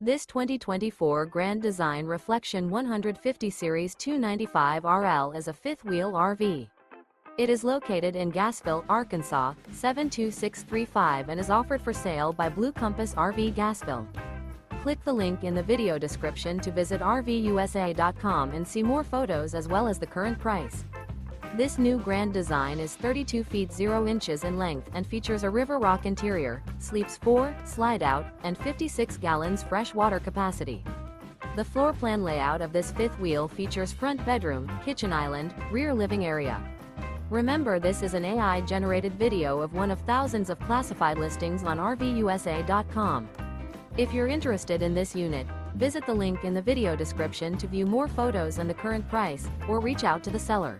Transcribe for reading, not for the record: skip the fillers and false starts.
This 2024 Grand Design Reflection 150 Series 295 RL is a fifth-wheel RV. It is located in Gassville, Arkansas, 72635 and is offered for sale by Blue Compass RV Gassville. Click the link in the video description to visit RVUSA.com and see more photos as well as the current price. This new Grand Design is 32 feet 0 inches in length and features a river rock interior, sleeps 4, slide-out, and 56 gallons fresh water capacity. The floor plan layout of this fifth wheel features front bedroom, kitchen island, rear living area. Remember, this is an AI-generated video of one of thousands of classified listings on RVUSA.com. If you're interested in this unit, visit the link in the video description to view more photos and the current price, or reach out to the seller.